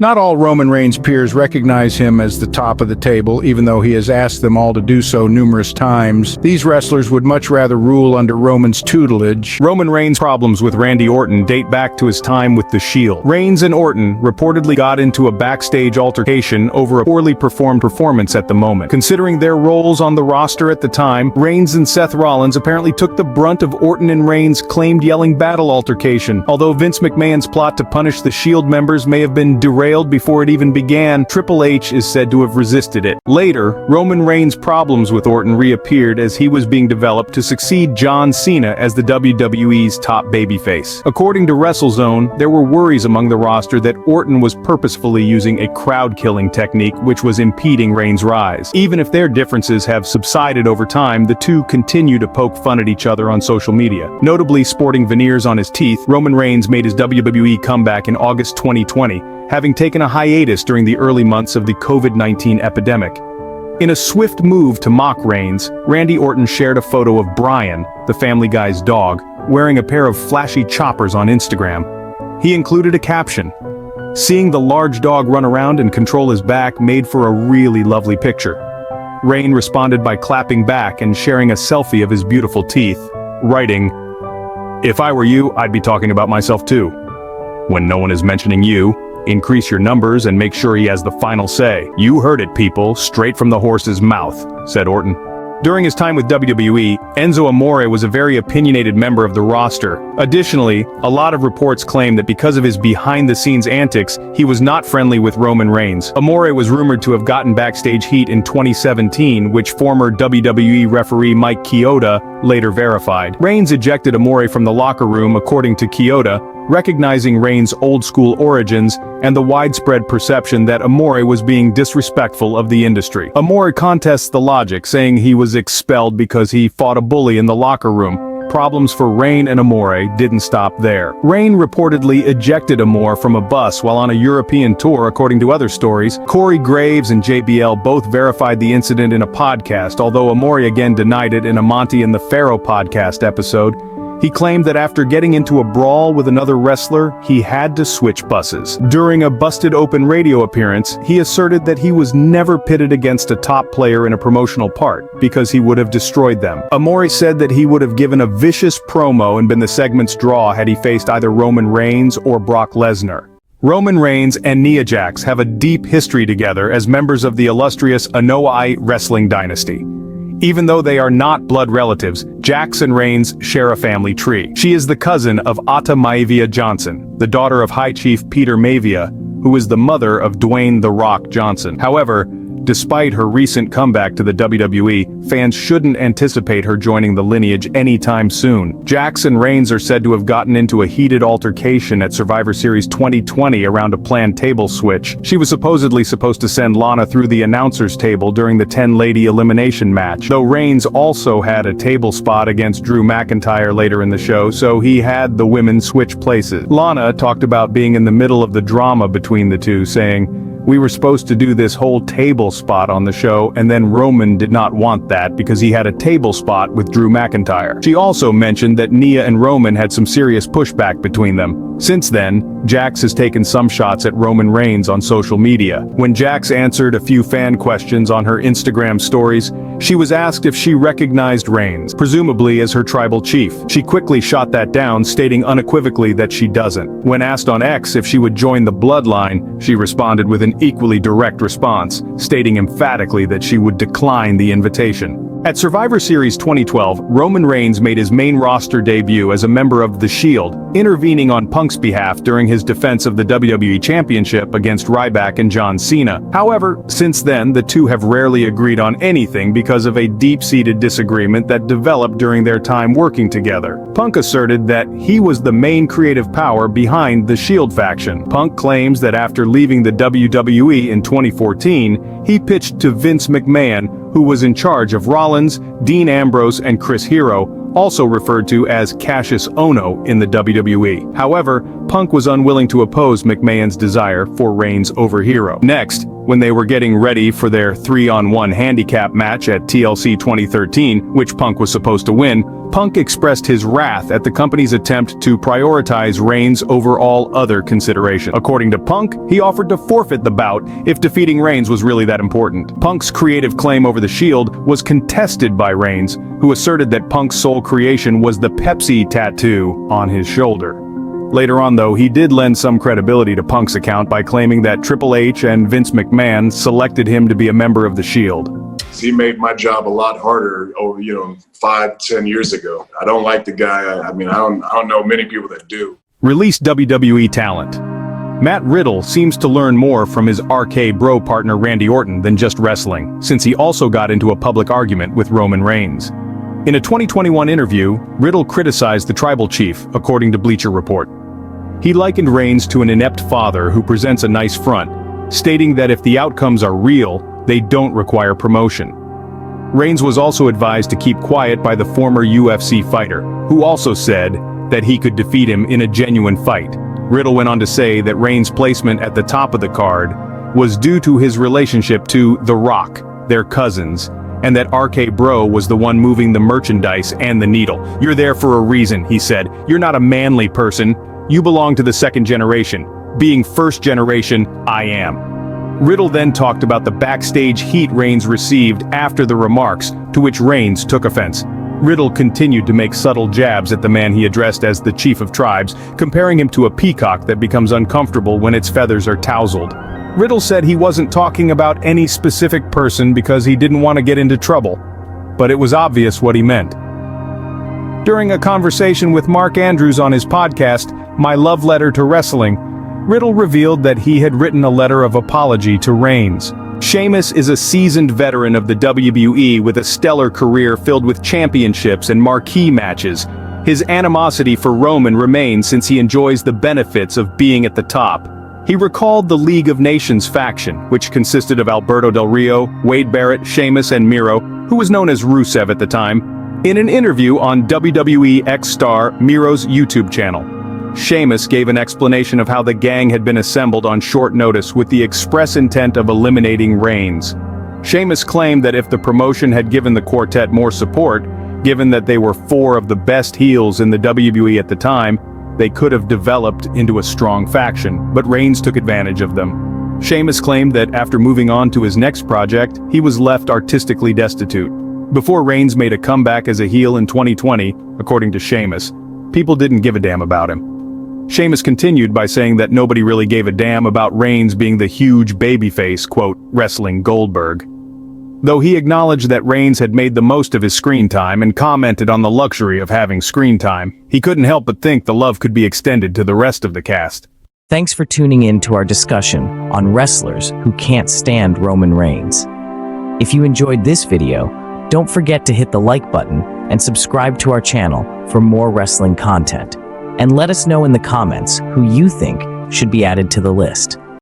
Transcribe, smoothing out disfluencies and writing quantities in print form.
Not all Roman Reigns' peers recognize him as the top of the table, even though he has asked them all to do so numerous times. These wrestlers would much rather rule under Roman's tutelage. Roman Reigns' problems with Randy Orton date back to his time with The Shield. Reigns and Orton reportedly got into a backstage altercation over a poorly performed performance at the moment. Considering their roles on the roster at the time, Reigns and Seth Rollins apparently took the brunt of Orton and Reigns' claimed yelling battle altercation. Although Vince McMahon's plot to punish the Shield members may have been derailed before it even began, Triple H is said to have resisted it. Later, Roman Reigns' problems with Orton reappeared as he was being developed to succeed John Cena as the WWE's top babyface. According to WrestleZone, there were worries among the roster that Orton was purposefully using a crowd-killing technique which was impeding Reigns' rise. Even if their differences have subsided over time, the two continue to poke fun at each other on social media. Notably sporting veneers on his teeth, Roman Reigns made his WWE comeback in August 2020, having taken a hiatus during the early months of the COVID-19 epidemic. In a swift move to mock Reigns, Randy Orton shared a photo of Brian, the Family Guy's dog, wearing a pair of flashy choppers on Instagram. He included a caption, "Seeing the large dog run around and control his back made for a really lovely picture." Reigns responded by clapping back and sharing a selfie of his beautiful teeth, writing, "If I were you, I'd be talking about myself too. When no one is mentioning you, increase your numbers and make sure he has the final say." "You heard it, people, straight from the horse's mouth," said Orton. During his time with WWE, Enzo Amore was a very opinionated member of the roster. Additionally, a lot of reports claim that because of his behind-the-scenes antics, he was not friendly with Roman Reigns. Amore was rumored to have gotten backstage heat in 2017, which former WWE referee Mike Chioda later verified. Reigns ejected Amore from the locker room, according to Chioda, recognizing Reigns' old-school origins and the widespread perception that Amore was being disrespectful of the industry. Amore contests the logic, saying he was expelled because he fought a bully in the locker room. Problems for Reign and Amore didn't stop there. Reign reportedly ejected Amore from a bus while on a European tour, according to other stories. Corey Graves and JBL both verified the incident in a podcast, although Amore again denied it in a Monty and the Pharaoh podcast episode. He claimed that after getting into a brawl with another wrestler, he had to switch buses. During a Busted Open radio appearance, he asserted that he was never pitted against a top player in a promotional part, because he would have destroyed them. Amore said that he would have given a vicious promo and been the segment's draw had he faced either Roman Reigns or Brock Lesnar. Roman Reigns and Nia Jax have a deep history together as members of the illustrious Anoa'i wrestling dynasty. Even though they are not blood relatives, Jax and Reigns share a family tree. She is the cousin of Ata Maivia Johnson, the daughter of High Chief Peter Maivia, who is the mother of Dwayne "The Rock" Johnson. However, despite her recent comeback to the WWE, fans shouldn't anticipate her joining the lineage anytime soon. Jax and Reigns are said to have gotten into a heated altercation at Survivor Series 2020 around a planned table switch. She was supposedly supposed to send Lana through the announcer's table during the 10-lady elimination match, though Reigns also had a table spot against Drew McIntyre later in the show, so he had the women switch places. Lana talked about being in the middle of the drama between the two, saying, "We were supposed to do this whole table spot on the show, and then Roman did not want that because he had a table spot with Drew McIntyre." She also mentioned that Nia and Roman had some serious pushback between them. Since then, Jax has taken some shots at Roman Reigns on social media. When Jax answered a few fan questions on her Instagram stories, she was asked if she recognized Reigns, presumably as her tribal chief. She quickly shot that down, stating unequivocally that she doesn't. When asked on X if she would join the bloodline, she responded with an equally direct response, stating emphatically that she would decline the invitation. At Survivor Series 2012, Roman Reigns made his main roster debut as a member of The Shield, intervening on Punk's behalf during his defense of the WWE Championship against Ryback and John Cena. However, since then, the two have rarely agreed on anything because of a deep-seated disagreement that developed during their time working together. Punk asserted that he was the main creative power behind the Shield faction. Punk claims that after leaving the WWE in 2014, he pitched to Vince McMahon, who was in charge of Rollins, Dean Ambrose, and Chris Hero, also referred to as Cassius Ohno in the WWE. However, Punk was unwilling to oppose McMahon's desire for Reigns over Hero. Next, When they were getting ready for their 3-on-1 handicap match at TLC 2013, which Punk was supposed to win, Punk expressed his wrath at the company's attempt to prioritize Reigns over all other consideration. According to Punk, he offered to forfeit the bout if defeating Reigns was really that important. Punk's creative claim over the Shield was contested by Reigns, who asserted that Punk's sole creation was the Pepsi tattoo on his shoulder. Later on, though, he did lend some credibility to Punk's account by claiming that Triple H and Vince McMahon selected him to be a member of the Shield. He made my job a lot harder over, 5-10 years ago. I don't like the guy. I don't know many people that do. Released WWE talent. Matt Riddle seems to learn more from his RK Bro partner Randy Orton than just wrestling, since he also got into a public argument with Roman Reigns. In a 2021 interview, Riddle criticized the tribal chief, according to Bleacher Report. He likened Reigns to an inept father who presents a nice front, stating that if the outcomes are real, they don't require promotion. Reigns was also advised to keep quiet by the former UFC fighter, who also said that he could defeat him in a genuine fight. Riddle went on to say that Reigns' placement at the top of the card was due to his relationship to The Rock, their cousins, and that RK Bro was the one moving the merchandise and the needle. "You're there for a reason," he said. "You're not a manly person. You belong to the second generation. Being first generation, I am." Riddle then talked about the backstage heat Reigns received after the remarks, to which Reigns took offense. Riddle continued to make subtle jabs at the man he addressed as the Chief of Tribes, comparing him to a peacock that becomes uncomfortable when its feathers are tousled. Riddle said he wasn't talking about any specific person because he didn't want to get into trouble, but it was obvious what he meant. During a conversation with Mark Andrews on his podcast, My Love Letter to Wrestling, Riddle revealed that he had written a letter of apology to Reigns. Sheamus is a seasoned veteran of the WWE with a stellar career filled with championships and marquee matches. His animosity for Roman remains since he enjoys the benefits of being at the top. He recalled the League of Nations faction, which consisted of Alberto Del Rio, Wade Barrett, Sheamus, and Miro, who was known as Rusev at the time, in an interview on WWE X-Star Miro's YouTube channel. Sheamus gave an explanation of how the gang had been assembled on short notice with the express intent of eliminating Reigns. Sheamus claimed that if the promotion had given the quartet more support, given that they were 4 of the best heels in the WWE at the time, they could have developed into a strong faction, but Reigns took advantage of them. Sheamus claimed that after moving on to his next project, he was left artistically destitute. Before Reigns made a comeback as a heel in 2020, according to Sheamus, people didn't give a damn about him. Sheamus continued by saying that nobody really gave a damn about Reigns being the huge babyface, quote, wrestling Goldberg. Though he acknowledged that Reigns had made the most of his screen time and commented on the luxury of having screen time, he couldn't help but think the love could be extended to the rest of the cast. Thanks for tuning in to our discussion on wrestlers who can't stand Roman Reigns. If you enjoyed this video, don't forget to hit the like button and subscribe to our channel for more wrestling content. And let us know in the comments who you think should be added to the list.